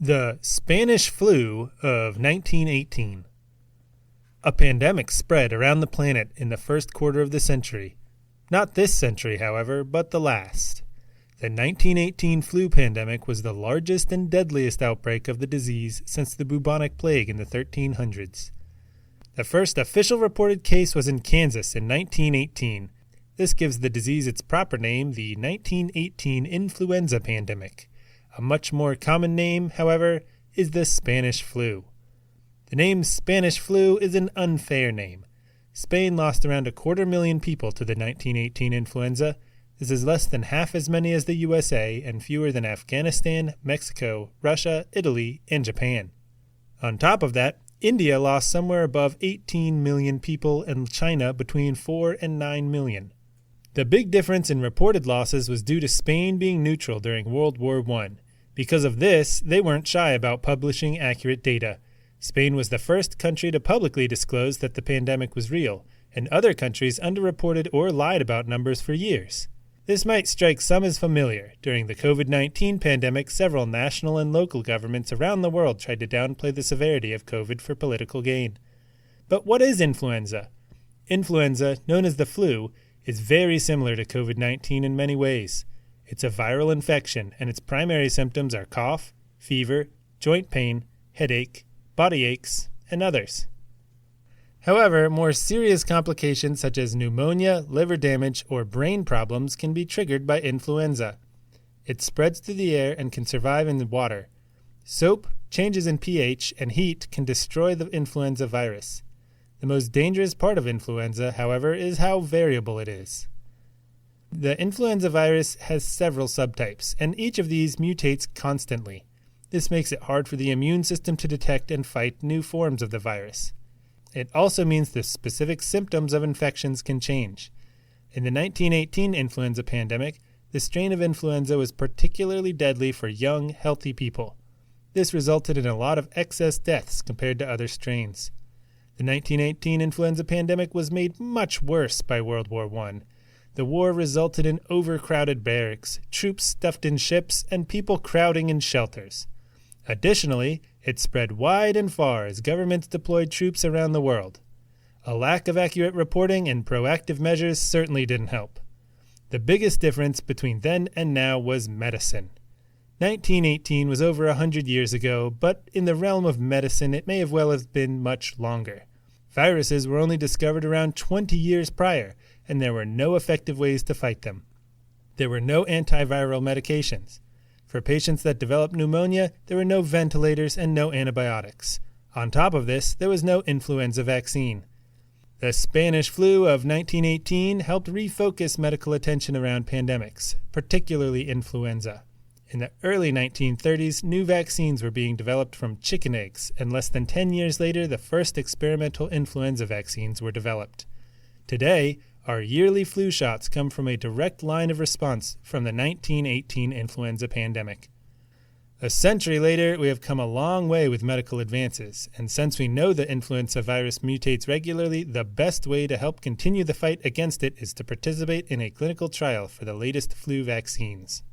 The Spanish flu of 1918. A pandemic spread around the planet in the first quarter of the century. Not this century, however, but the last. The 1918 flu pandemic was the largest and deadliest outbreak of the disease since the bubonic plague in the 1300s. The first official reported case was in Kansas in 1918. This gives the disease its proper name, the 1918 influenza pandemic. A much more common name, however, is the Spanish flu. The name Spanish flu is an unfair name. Spain lost around 250,000 people to the 1918 influenza. This is less than half as many as the USA and fewer than Afghanistan, Mexico, Russia, Italy, and Japan. On top of that, India lost somewhere above 18 million people and China between 4 and 9 million. The big difference in reported losses was due to Spain being neutral during World War I. Because of this, they weren't shy about publishing accurate data. Spain was the first country to publicly disclose that the pandemic was real, and other countries underreported or lied about numbers for years. This might strike some as familiar. During the COVID-19 pandemic, several national and local governments around the world tried to downplay the severity of COVID for political gain. But what is influenza? Influenza, known as the flu, is very similar to COVID-19 in many ways. It's a viral infection, and its primary symptoms are cough, fever, joint pain, headache, body aches, and others. However, more serious complications such as pneumonia, liver damage, or brain problems can be triggered by influenza. It spreads through the air and can survive in the water. Soap, changes in pH, and heat can destroy the influenza virus. The most dangerous part of influenza, however, is how variable it is. The influenza virus has several subtypes, and each of these mutates constantly. This makes it hard for the immune system to detect and fight new forms of the virus. It also means the specific symptoms of infections can change. In the 1918 influenza pandemic, the strain of influenza was particularly deadly for young, healthy people. This resulted in a lot of excess deaths compared to other strains. The 1918 influenza pandemic was made much worse by World War I. The war resulted in overcrowded barracks, troops stuffed in ships, and people crowding in shelters. Additionally, it spread wide and far as governments deployed troops around the world. A lack of accurate reporting and proactive measures certainly didn't help. The biggest difference between then and now was medicine. 1918 was over 100 years ago, but in the realm of medicine it may have well have been much longer. Viruses were only discovered around 20 years prior, and there were no effective ways to fight them. There were no antiviral medications. For patients that developed pneumonia, there were no ventilators and no antibiotics. On top of this, there was no influenza vaccine. The Spanish flu of 1918 helped refocus medical attention around pandemics, particularly influenza. In the early 1930s, new vaccines were being developed from chicken eggs, and less than 10 years later, the first experimental influenza vaccines were developed. Today, our yearly flu shots come from a direct line of response from the 1918 influenza pandemic. A century later, we have come a long way with medical advances, and since we know the influenza virus mutates regularly, the best way to help continue the fight against it is to participate in a clinical trial for the latest flu vaccines.